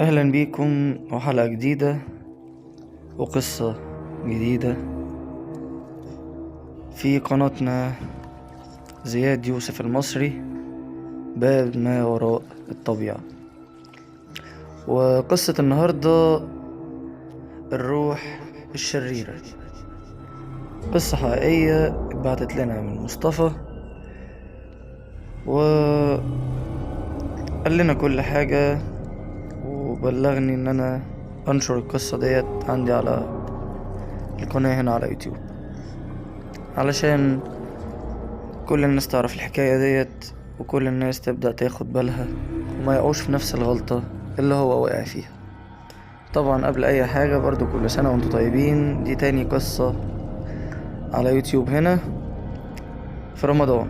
اهلا بيكم وحلقة جديدة وقصة جديدة في قناتنا زياد يوسف المصري، باب ما وراء الطبيعة. وقصة النهاردة الروح الشريرة، قصة حقيقية اتبعتت لنا من مصطفى وقال لنا كل حاجة، وبلغني ان انا انشر القصة ديت عندي على القناة هنا على يوتيوب، علشان كل الناس تعرف الحكاية ديت وكل الناس تبدأ تاخد بالها وما يقعوش في نفس الغلطة اللي هو وقع فيها. طبعا قبل اي حاجة برضو كل سنة وانتم طيبين، دي تاني قصة على يوتيوب هنا في رمضان.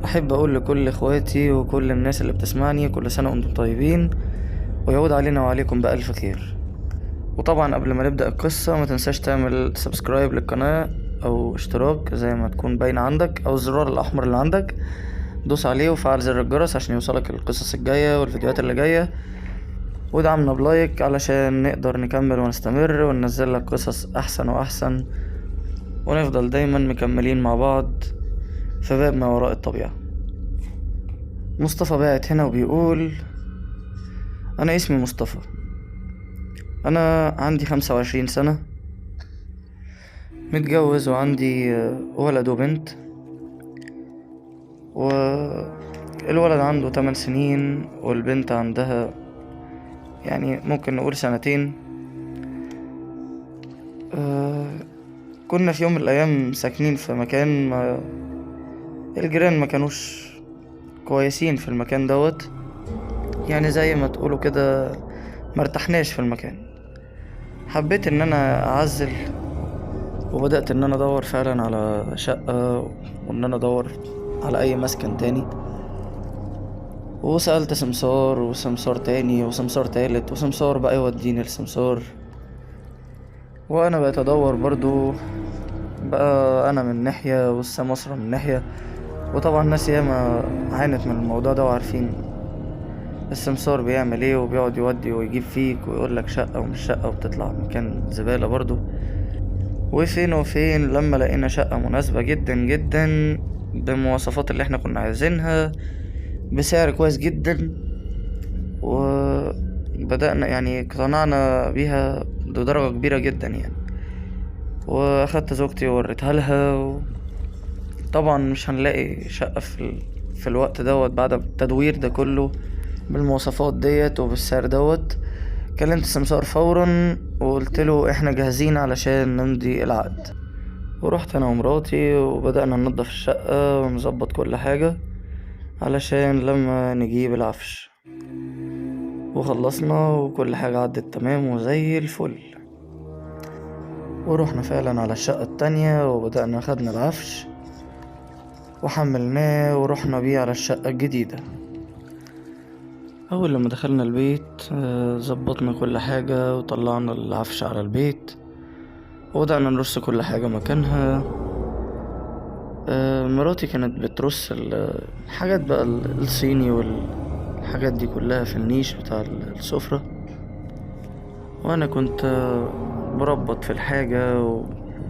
احب اقول لكل اخواتي وكل الناس اللي بتسمعني كل سنة وانتم طيبين، ويعود علينا وعليكم بألف خير. وطبعا قبل ما نبدأ القصة ما تنساش تعمل سبسكرايب للقناة او اشتراك زي ما تكون باينة عندك، او الزرار الاحمر اللي عندك دوس عليه وفعل زر الجرس عشان يوصلك القصص الجاية والفيديوهات اللي جاية، ودعمنا بلايك علشان نقدر نكمل ونستمر وننزل لك قصص احسن واحسن، ونفضل دايما مكملين مع بعض في باب ما وراء الطبيعة. مصطفى باعت هنا وبيقول: انا اسمي مصطفى، انا عندي 25 سنة، متجوز وعندي ولد وبنت، والولد عنده 8 سنين والبنت عندها يعني ممكن نقول 2 سنين. كنا في يوم من الايام ساكنين في مكان الجيران ما كانوش كويسين في المكان دوت، يعني زي ما تقولوا كده مرتحناش في المكان. حبيت ان انا اعزل وبدأت ان انا ادور فعلا على شقة، وان انا ادور على اي مسكن تاني، وسألت سمسار وسمسار تاني وسمسار تالت وسمسار بقى يوديني لسمسار، وانا بقيت ادور برضو بقى انا من ناحية والسماسرة من ناحية. وطبعا الناس ياما عانت من الموضوع ده وعارفين السمسار بيعمل ايه، وبيقعد يودي ويجيب فيك ويقولك شقة ومش شقة وبتطلع مكان زبالة برضو. وفين وفين لما لقينا شقة مناسبة جدا جدا بالمواصفات اللي احنا كنا عايزينها بسعر كويس جدا، وبدأنا يعني اقتنعنا بيها بدرجة كبيرة جدا يعني. واخدت زوجتي ووريتها لها، طبعا مش هنلاقي شقة في الوقت دوت بعد التدوير ده كله بالمواصفات ديت وبالسعر دوت. كلمت السمسار فورا وقلت له احنا جاهزين علشان نمضي العقد، ورحت انا ومراتي وبدأنا ننضف الشقة ونظبط كل حاجة علشان لما نجيب العفش، وخلصنا وكل حاجة عدت تمام وزي الفل. ورحنا فعلا على الشقة التانية وبدأنا خدنا العفش وحملناه ورحنا بيه على الشقة الجديدة. أول لما دخلنا البيت ظبطنا كل حاجة وطلعنا العفش على البيت وبدأنا نرص كل حاجة مكانها. مراتي كانت بترص الحاجات بقى الصيني والحاجات دي كلها في النيش بتاع السفرة، وأنا كنت بربط في الحاجة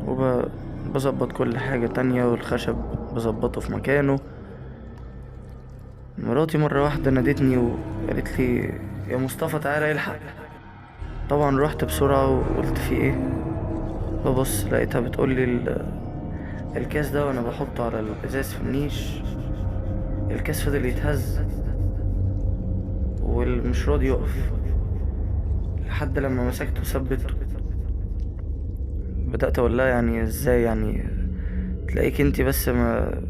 وبظبط كل حاجة تانية، والخشب بظبطه في مكانه. مراتي مرة واحدة نادتني وقالت لي: يا مصطفى تعالى الحق. طبعا رحت بسرعة وقلت في ايه، ببص لقيتها بتقولي الكاس ده وانا بحطه على الازاز في النيش، الكاس فضل يتهز والمش راضي يقف لحد لما مسكته وثبته. بدأت اقول لها يعني ازاي يعني تلاقيك انتي بس ما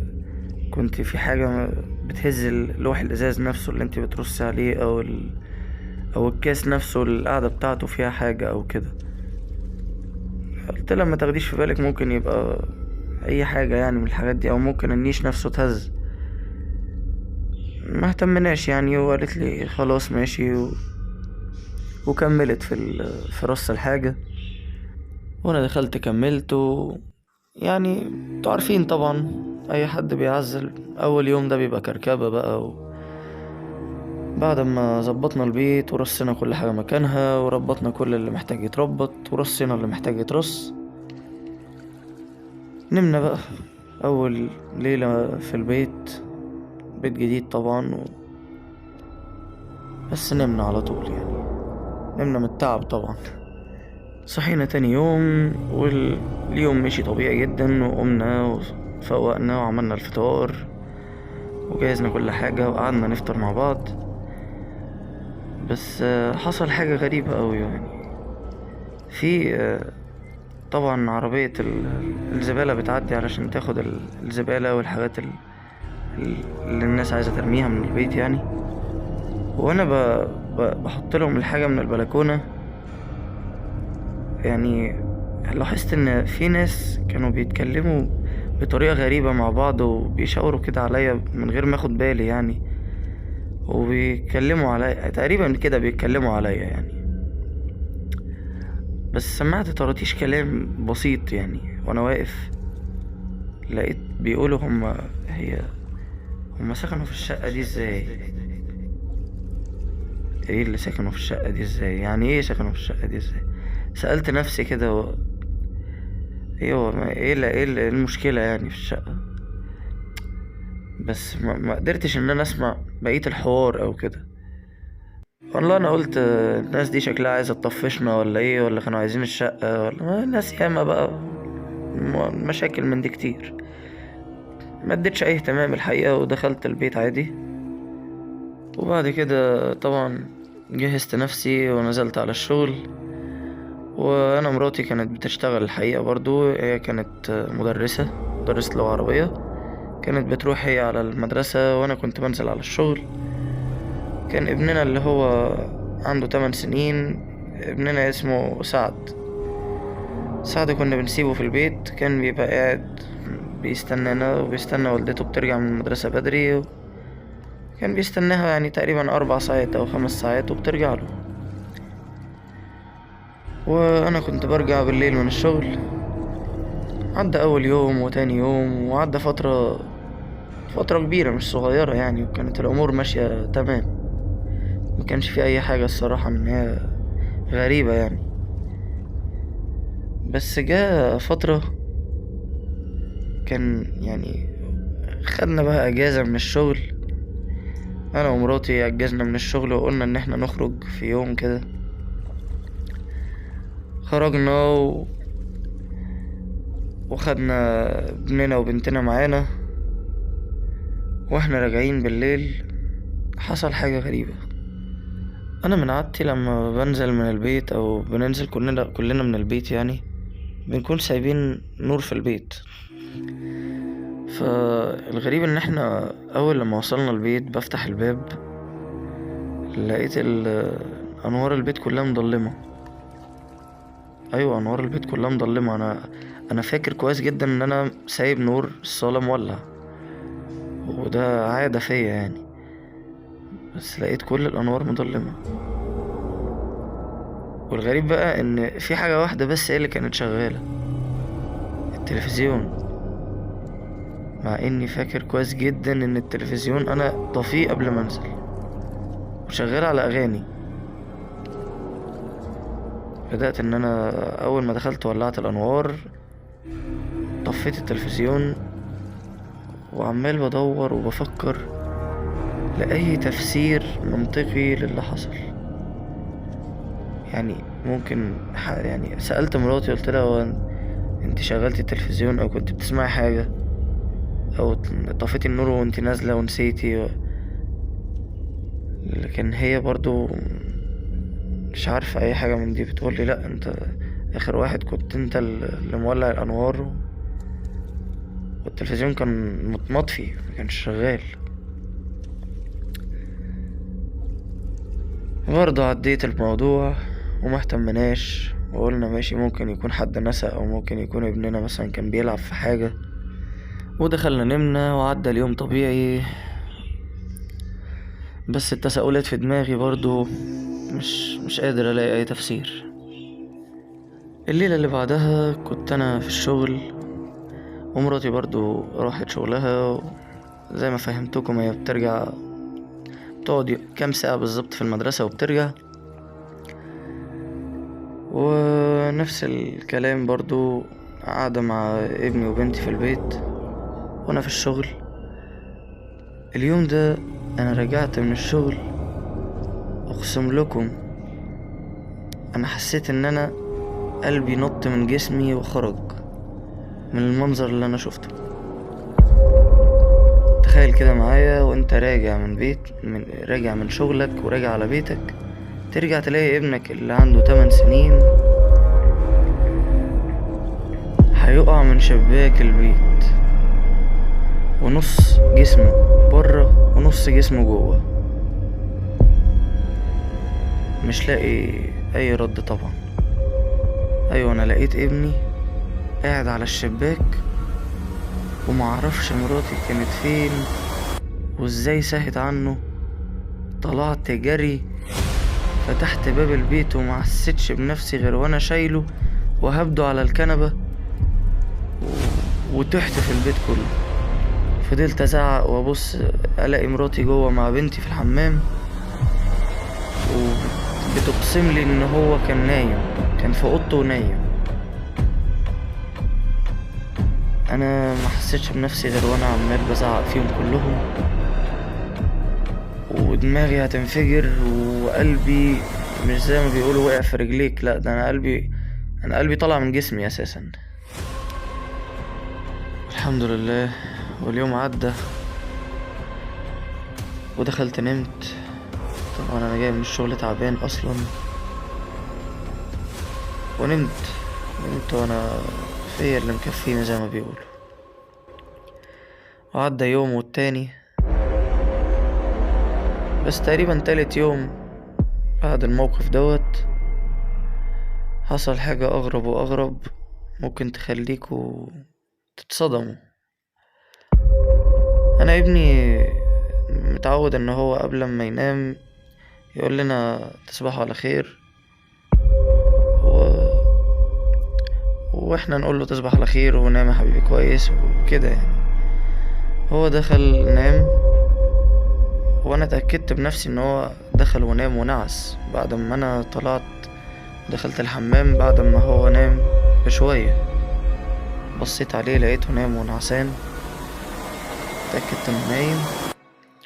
كنت في حاجة بتهز لوح الازاز نفسه اللي انتي بترصي عليه او الكاس نفسه القاعدة بتاعته فيها حاجة او كده. قلت لها ما تاخديش في بالك، ممكن يبقى اي حاجة يعني من الحاجات دي، او ممكن النيش نفسه اتهز. ما اهتمناش يعني، وقالت لي خلاص ماشي وكملت في رص الحاجة، وانا دخلت كملت يعني انتوا عارفين طبعا اي حد بيعزل اول يوم ده بيبقى كركبة بقى بعد ما ظبطنا البيت ورصينا كل حاجة مكانها وربطنا كل اللي محتاج يتربط ورصينا اللي محتاج يترص، نمنا بقى. أول ليلة في البيت، بيت جديد طبعا بس نمنا على طول يعني، نمنا من التعب طبعا. صحينا تاني يوم واليوم مشي طبيعي جدا، وقمنا وفوقنا وعملنا الفطار وجهزنا كل حاجة وقعدنا نفطر مع بعض. بس حصل حاجة غريبة أوي يعني. في طبعا عربية الزبالة بتعدي علشان تاخد الزبالة والحاجات اللي الناس عايزة ترميها من البيت يعني. وانا بحط لهم الحاجة من البلكونة يعني. لاحظت ان في ناس كانوا بيتكلموا بطريقة غريبة مع بعض وبيشاوروا كده عليا من غير ما اخد بالي يعني، وبيتكلموا عليا تقريبا كده، بيتكلموا عليا يعني. بس سمعت طرطيش كلام بسيط يعني وانا واقف، لقيت بيقولوا هما سكنوا في الشقة دي ازاي؟ ايه اللي سكنوا في الشقة دي ازاي؟ يعني ايه سكنوا في الشقة دي ازاي؟ سألت نفسي كده ايه المشكلة يعني في الشقة؟ بس ما قدرتش ان انا اسمع بقية الحوار او كده. والله انا قلت الناس دي شكلها عايزة تطفشنا ولا ايه، ولا كانوا عايزين الشقة، ولا الناس ياما بقى مشاكل من دي كتير. ما اديتش اي اهتمام الحقيقة ودخلت البيت عادي. وبعد كده طبعا جهزت نفسي ونزلت على الشغل. وانا مراتي كانت بتشتغل الحقيقة برضو، هي كانت مدرسة لغة عربية. كانت بتروح هي على المدرسة وانا كنت بنزل على الشغل. كان ابننا اللي هو عنده 8 سنين، ابننا اسمه سعد كنا بنسيبه في البيت، كان بيبقى قاعد بيستنانا وبيستنى والدته بترجع من المدرسة بدري. كان بيستناها يعني تقريبا 4 ساعات أو 5 ساعات وبترجع له. وأنا كنت برجع بالليل من الشغل. عدى أول يوم وتاني يوم، وعدى فترة كبيرة مش صغيرة يعني، وكانت الأمور ماشية تمام. ما كانش في أي حاجة الصراحة إن هي غريبة يعني. بس جاء فترة كان يعني خدنا بقى أجازة من الشغل، أنا ومراتي أجزنا من الشغل وقلنا إن احنا نخرج في يوم كده. خرجنا وخدنا ابننا وبنتنا معانا. واحنا راجعين بالليل حصل حاجة غريبة. انا من عادتي لما بنزل من البيت او بننزل كلنا من البيت يعني، بنكون سايبين نور في البيت. فالغريب ان احنا اول لما وصلنا البيت بفتح الباب، لقيت انوار البيت كلها مضلمة. ايوه، انوار البيت كلها مضلمة. انا فاكر كويس جدا ان انا سايب نور الصالة مولع، وده عادة فيا يعني. بس لقيت كل الانوار مضلمة. والغريب بقى ان في حاجة واحدة بس هي اللي كانت شغالة، التلفزيون. مع اني فاكر كويس جدا ان التلفزيون انا طفيه قبل ما انزل وشغال على اغاني. بدأت ان انا اول ما دخلت ولعت الانوار، طفيت التلفزيون، وعمال بدور وبفكر لأي تفسير منطقي للي حصل. يعني ممكن يعني سألت مراتي قلت لها هو انت شغلتي التلفزيون او كنت بتسمعي حاجة، او طفيتي النور وانت نازلة ونسيتي؟ لكن هي برضو مش عارفة اي حاجة من دي. بتقولي لا، انت اخر واحد كنت انت اللي مولع الانوار، والتلفزيون كان مطفي مكانش شغال. برضه عديت الموضوع وما اهتمناش، وقلنا ماشي، ممكن يكون حد نسى او ممكن يكون ابننا مثلا كان بيلعب في حاجة. ودخلنا نمنا وعدى اليوم طبيعي. بس التساؤلات في دماغي برضو مش قادر الاقي اي تفسير. الليلة اللي بعدها كنت انا في الشغل، ومراتي برضو راحت شغلها. زي ما فهمتكم هي بترجع بتقعد كام ساعة بالظبط في المدرسة وبترجع. ونفس الكلام برضو، قاعدة مع ابني وبنتي في البيت وانا في الشغل. اليوم ده انا رجعت من الشغل، اقسم لكم انا حسيت ان انا قلبي نط من جسمي وخرج من المنظر اللي انا شفته. تخيل كده معايا وانت راجع من شغلك وراجع على بيتك، ترجع تلاقي ابنك اللي عنده 8 سنين هيقع من شباك البيت، ونص جسمه بره ونص جسمه جوه. مش لاقي اي رد طبعا. ايوه، انا لقيت ابني قاعد على الشباك، ومعرفش مراتي كانت فين وازاي ساهت عنه. طلعت جري، فتحت باب البيت ومحسيتش بنفسي غير وانا شايله وهبده على الكنبة وتحت في البيت كله. فضلت ازعق وابص الاقي مراتي جوه مع بنتي في الحمام، وبتقسم لي ان هو كان في اوضته ونايم. انا ما حسيتش بنفسي غير وانا عمال بزعق فيهم كلهم، ودماغي هتنفجر، وقلبي مش زي ما بيقولوا وقع في رجليك، لا ده انا قلبي طلع من جسمي اساسا. الحمد لله، واليوم عدى ودخلت نمت. طبعا انا جاي من الشغل تعبان اصلا، ونمت وانا فيا اللي مكفيني زي ما بيقولوا. وعدى يوم والتاني، بس تقريبا تالت يوم بعد الموقف دوت حصل حاجة اغرب واغرب، ممكن تخليكوا تتصدموا. انا ابني متعود ان هو قبل ما ينام يقول لنا تصبحوا على خير، واحنا نقول له تصبح على خير ونام يا حبيبي كويس وكده يعني. هو دخل نام، وانا اتأكدت بنفسي ان هو دخل ونام ونعس بعد ما انا طلعت دخلت الحمام بعد ما هو نام بشوية. بصيت عليه لقيته نام ونعسان، اتأكدت انه نايم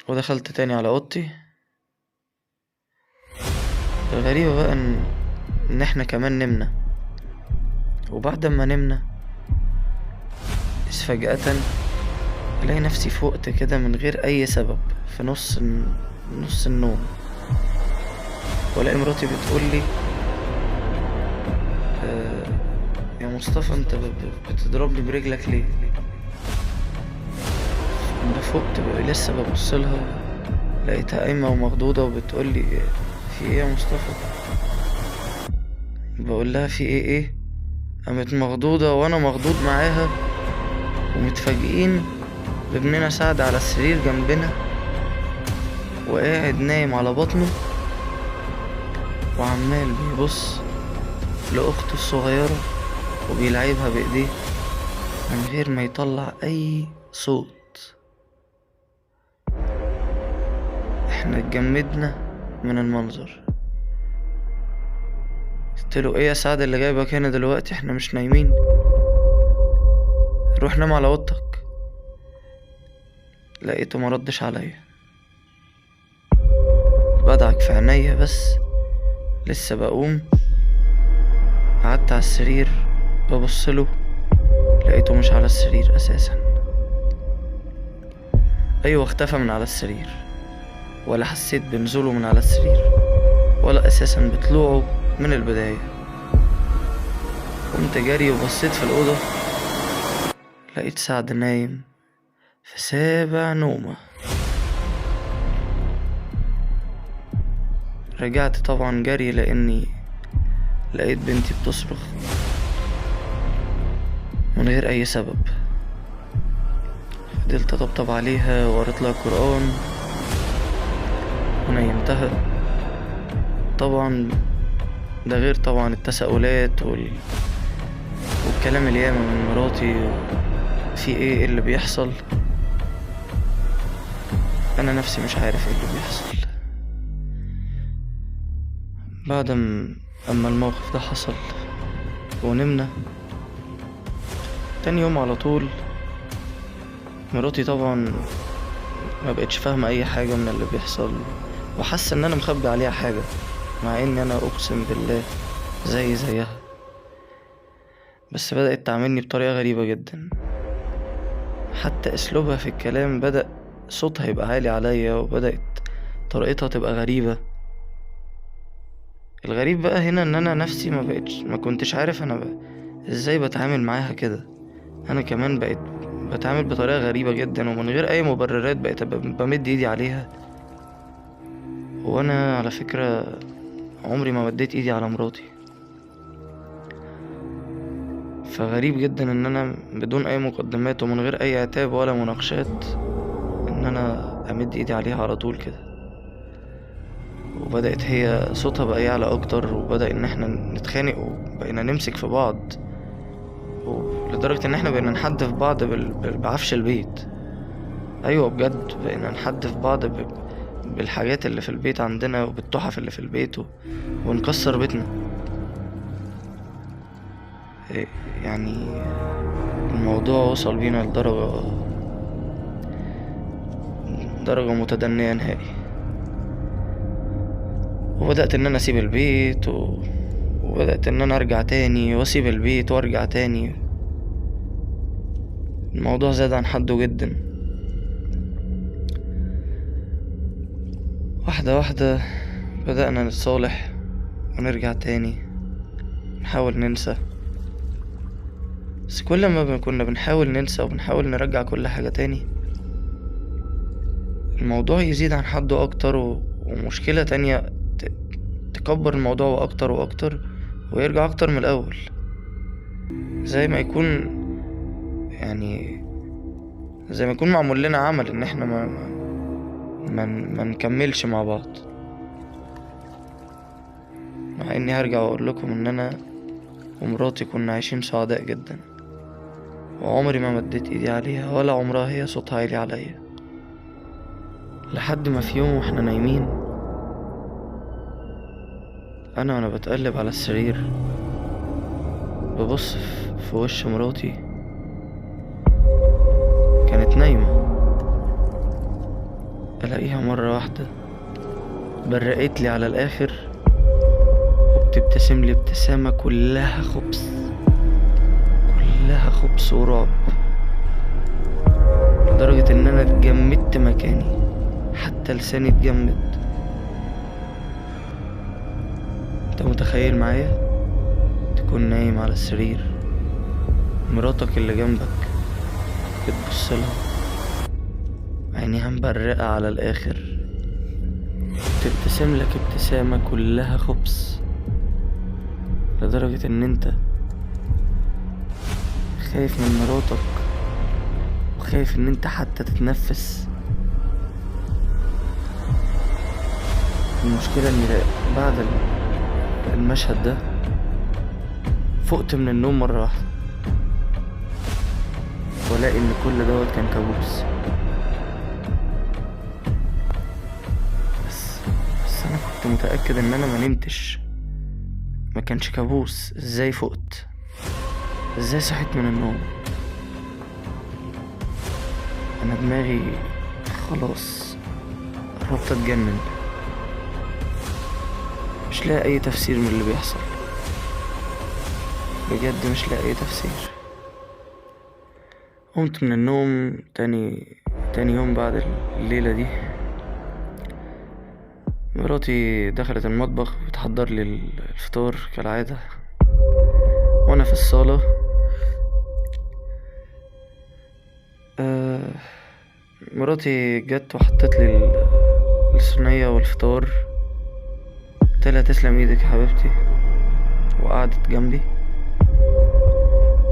ودخلت تاني على اوضتي. الغريبة بقى ان احنا كمان نمنا، وبعد ما نمنا فجأة الاقي نفسي فقت كده من غير اي سبب في نص النوم، والاقي مراتي بتقولي يا مصطفى انت بتضربني برجلك ليه؟ انا فقت بقى لسه ببصلها، لقيتها قايمة ومخضوضة وبتقولي في ايه يا مصطفى؟ بقول لها في ايه؟ قامت مخضوضة وانا مخضوض معاها، ومتفاجئين بابننا سعد على السرير جنبنا وقاعد نايم على بطنه، وعمال بيبص لأخته الصغيرة وبيلعبها بإيديه من غير ما يطلع أي صوت. احنا اتجمدنا من المنظر. قلتله ايه يا سعد اللي جايبك هنا دلوقتي؟ احنا مش نايمين، روح نام على اوضتك. لقيته مردش عليا، بدعك في عينيا بس لسه بقوم. قعدت على السرير ببصله، لقيته مش على السرير اساسا. ايوه، اختفى من على السرير، ولا حسيت بنزوله من على السرير ولا اساسا بطلوعه من البداية. قمت جري وبصيت في الأوضة، لقيت سعد نايم في سابع نومة. رجعت طبعا جري لأني لقيت بنتي بتصرخ من غير أي سبب. فضلت أطبطب عليها وقريت لها قرآن ونيمتها. طبعا ده غير طبعا التساؤلات والكلام الياما من مراتي في ايه اللي بيحصل. انا نفسي مش عارف ايه اللي بيحصل. اما الموقف ده حصل ونمنا، تاني يوم على طول مراتي طبعا ما بقتش فاهمة اي حاجة من اللي بيحصل، وحاسة ان انا مخبي عليها حاجة، مع اني انا اقسم بالله زيها. بس بدأت تعاملني بطريقة غريبة جدا، حتى اسلوبها في الكلام بدأ صوتها يبقى عالي عليا، وبدأت طريقتها تبقى غريبة. الغريب بقى هنا ان انا نفسي ما كنتش عارف ازاي بتعامل معاها كده. انا كمان بقيت بتعامل بطريقة غريبة جدا، ومن غير اي مبررات بقيت بمد ايدي عليها. وانا على فكرة عمري ما مديت ايدي على مراتي، فغريب جدا ان انا بدون اي مقدمات ومن غير اي عتاب ولا مناقشات ان انا امد ايدي عليها على طول كده. وبدأت هي صوتها بقى يعلى اكتر، وبدأ ان احنا نتخانق وبقينا نمسك في بعض، ولدرجة ان احنا بقينا نحدف بعض بعفش البيت. ايوه بجد بقينا نحدف بعض بالحاجات اللي في البيت عندنا وبالتحف اللي في البيت ونكسر بيتنا. يعني الموضوع وصل بينا درجة متدنية نهائي. وبدأت ان انا اسيب البيت وبدأت ان انا ارجع تاني واسيب البيت وارجع تاني. الموضوع زاد عن حده جدا. واحدة واحدة بدأنا نتصالح ونرجع تاني، نحاول ننسى. بس كل ما كنا بنحاول ننسى وبنحاول نرجع كل حاجة تاني، الموضوع يزيد عن حده أكتر، ومشكلة تانية تكبر الموضوع أكتر وأكتر، ويرجع أكتر من الأول. زي ما يكون معمول لنا عمل إن احنا ما نكملش مع بعض. مع إني هرجع وأقول لكم إن أنا ومراتي كنا عايشين سعداء جدا، وعمري ما مديت ايدي عليها ولا عمرها هي صوتها عالي عليا. لحد ما في يوم واحنا نايمين، وانا بتقلب على السرير ببص في وش مراتي، كانت نايمة. الاقيها مرة واحدة برقت لي على الاخر، وبتبتسم لي ابتسامة كلها خبث ورعب، لدرجة ان انا اتجمدت مكاني، حتى لساني اتجمد. انت متخيل معايا تكون نايم على السرير، مراتك اللي جنبك بتبصلها عينيها مبرقة على الاخر، تبتسم لك ابتسامة كلها خبث، لدرجة ان انت خايف من مراتك وخايف ان انت حتى تتنفس. المشكلة اني بعد المشهد ده فقت من النوم مرة واحدة، والاقي ان كل دوت كان كابوس. بس انا كنت متأكد ان انا ما نمتش، ما كانش كابوس. ازاي فقت؟ ازاي صحيت من النوم؟ انا دماغي خلاص قربت اتجنن، مش لاقي اي تفسير من اللي بيحصل، بجد مش لاقي اي تفسير. قمت من النوم تاني يوم بعد الليلة دي، مراتي دخلت المطبخ بتحضر لي الفطار كالعادة، وانا في الصالة مراتي جت وحطت لي الصينية والفطار، قلت لها تسلم ايدك يا حبيبتي، وقعدت جنبي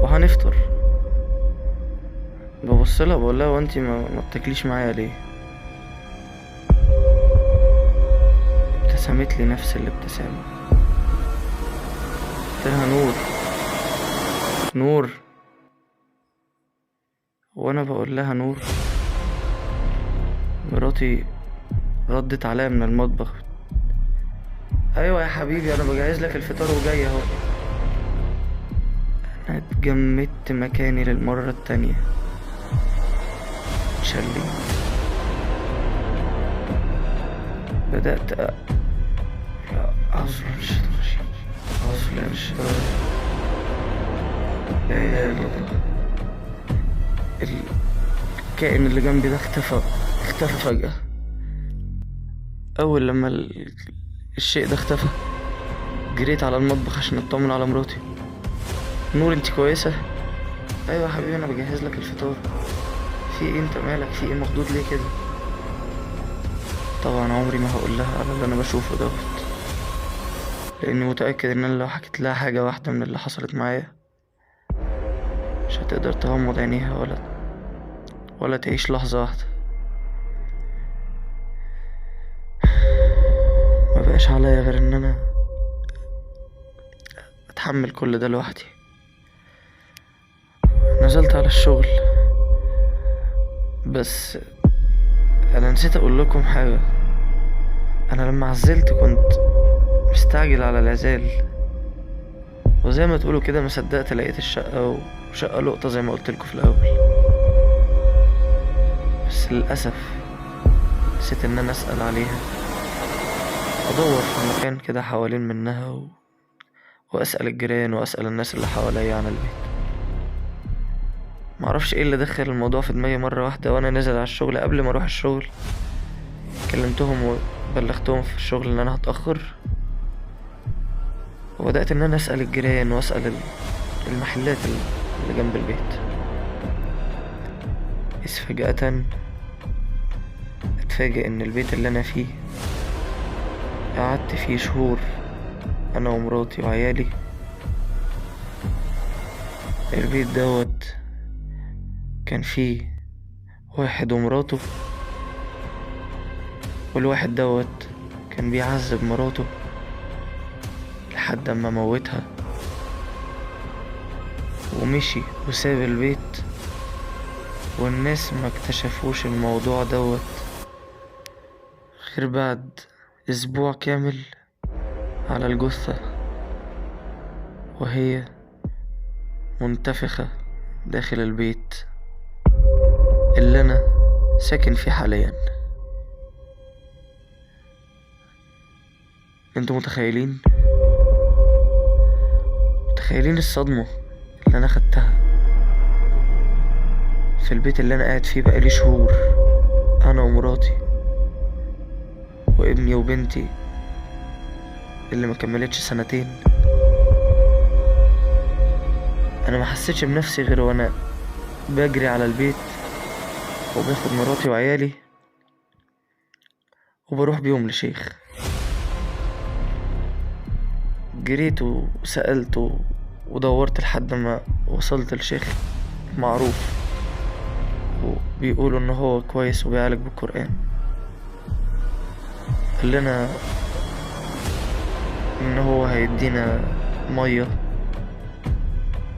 وهنفطر. ببص لها بقول لها وانتي ما بتاكليش معايا ليه؟ ابتسمت لي نفس الابتسامة. قلت لها نور، وانا بقول لها نور، مراتي ردت عليا من المطبخ ايوه يا حبيبي، انا بجهز لك الفطار وجاي اهو. انا اتجمدت مكاني للمرة التانية، اتشليت، بدأت أعوذ بالله من الشيطان الرجيم، أعوذ بالله من الشيطان الرجيم. لا إله إلا الله. الكائن اللي جنبي ده اختفى فجأة. أول لما الشيء ده اختفى، جريت على المطبخ عشان اطمن على مراتي. نور، انت كويسة؟ ايوه يا حبيبي، انا بجهز لك الفطار. في ايه؟ انت مالك؟ في ايه؟ مخضوض ليه كده؟ طبعا عمري ما هقول لها على اللي انا بشوفه دوت، لاني متأكد ان انا لو حكيت لها حاجة واحدة من اللي حصلت معايا مش هتقدر تغمض عينيها ولا تعيش لحظة واحدة. ما بقاش عليا غير ان انا اتحمل كل ده لوحدي. نزلت على الشغل، بس انا نسيت اقول لكم حاجة. انا لما عزلت كنت مستعجل على العزال، وزي ما تقولوا كده ما صدقت لقيت الشقة وشقة لقطة زي ما قلت لكم في الاول. بس للاسف نسيت ان انا اسأل عليها، ادور في مكان كده حوالين منها واسأل الجيران واسأل الناس اللي حواليا عن البيت. معرفش ايه اللي دخل الموضوع في دماغي مرة واحدة وانا نازل على الشغل. قبل ما اروح الشغل كلمتهم وبلغتهم في الشغل ان انا هتأخر، وبدأت ان انا اسأل الجيران واسأل المحلات اللي جنب البيت. إذ فجأة اتفاجئ ان البيت اللي انا فيه قعدت فيه شهور انا ومراتي وعيالي، البيت دوت كان فيه واحد ومراته، والواحد دوت كان بيعذب مراته لحد اما موتها ومشي وساب البيت، والناس ما اكتشفوش الموضوع دوت غير بعد اسبوع كامل على الجثة وهي منتفخة داخل البيت اللي انا ساكن فيه حاليا. انتوا متخيلين الصدمة اللي انا خدتها في البيت اللي انا قاعد فيه بقالي شهور، انا ومراتي وابني وبنتي اللي ما كملتش سنتين. انا ما حسيتش بنفسي غير وانا بجري على البيت وباخد مراتي وعيالي وبروح بيهم لشيخ. جريت وسألت ودورت لحد ما وصلت لشيخ معروف، وبيقولوا ان هو كويس وبيعالج بالقرآن. قال لنا ان هو هيدينا مية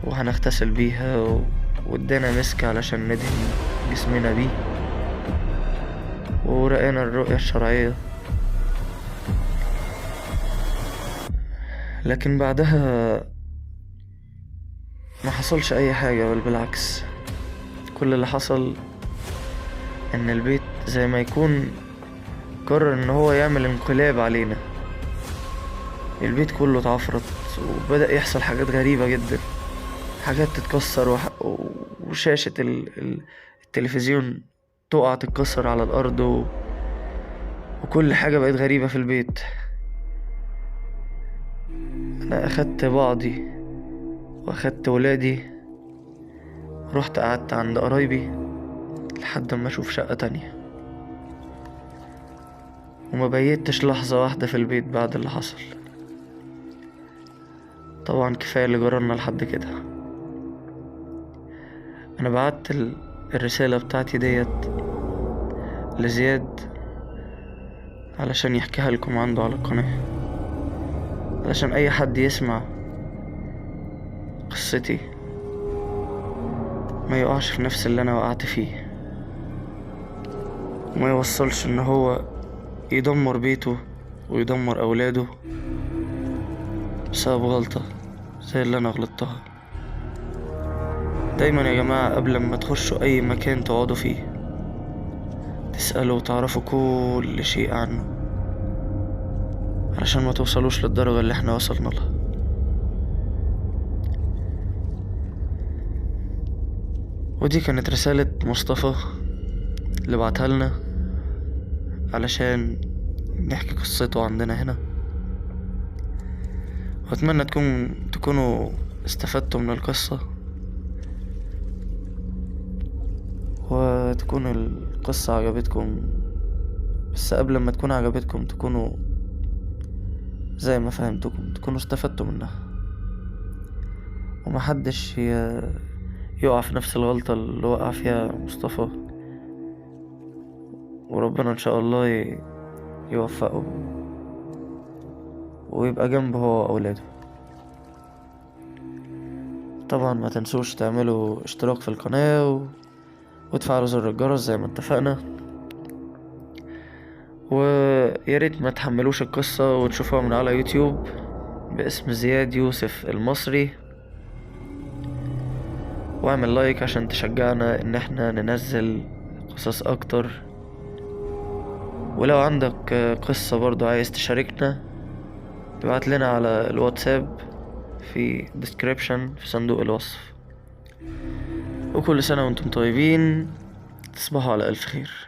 وهنغتسل بيها، وادانا مسك علشان ندهن جسمنا بيه، ورقينا الرؤية الشرعية. لكن بعدها ما حصلش اي حاجة، بل بالعكس، كل اللي حصل ان البيت زي ما يكون قرر ان هو يعمل انقلاب علينا. البيت كله اتعفرت وبدأ يحصل حاجات غريبة جدا، حاجات تتكسر وشاشة التلفزيون تقع تتكسر على الأرض وكل حاجة بقت غريبة في البيت. أنا أخدت بعضي وأخدت ولادي ورحت قعدت عند قرايبي لحد ما أشوف شقة تانية، وما بيتش لحظة واحدة في البيت بعد اللي حصل. طبعا كفاية اللي جرالنا لحد كده. أنا بعت الرسالة بتاعتي ديت لزياد علشان يحكيها لكم عنده على القناة، علشان أي حد يسمع قصتي ما يقعش في نفس اللي أنا وقعت فيه، وما يوصلش إن هو يدمر بيته ويدمر أولاده بسبب غلطة زي اللي انا غلطتها. دايما يا جماعة قبل ما تخشوا اي مكان تقعدوا فيه تسألوا وتعرفوا كل شيء عنه، علشان ما توصلوش للدرجة اللي احنا وصلنا لها. ودي كانت رسالة مصطفى اللي بعتها لنا علشان نحكي قصته عندنا هنا. واتمنى تكونوا استفدتوا من القصة، وتكون القصة عجبتكم. بس قبل ما تكون عجبتكم تكونوا زي ما فهمتكم، تكونوا استفدتوا منها، ومحدش يقع في نفس الغلطة اللي وقع فيها مصطفى. وربنا ان شاء الله يوفقه ويبقى جنبه هو واولاده. طبعا ما تنسوش تعملوا اشتراك في القناة وتفعلوا زر الجرس زي ما اتفقنا. وياريت ما تحملوش القصة وتشوفوها من على يوتيوب باسم زياد يوسف المصري، واعمل لايك عشان تشجعنا ان احنا ننزل قصص اكتر. ولو عندك قصة برضو عايز تشاركنا ابعت لنا على الواتساب في description في صندوق الوصف. وكل سنة وانتم طيبين، تصبحوا على ألف خير.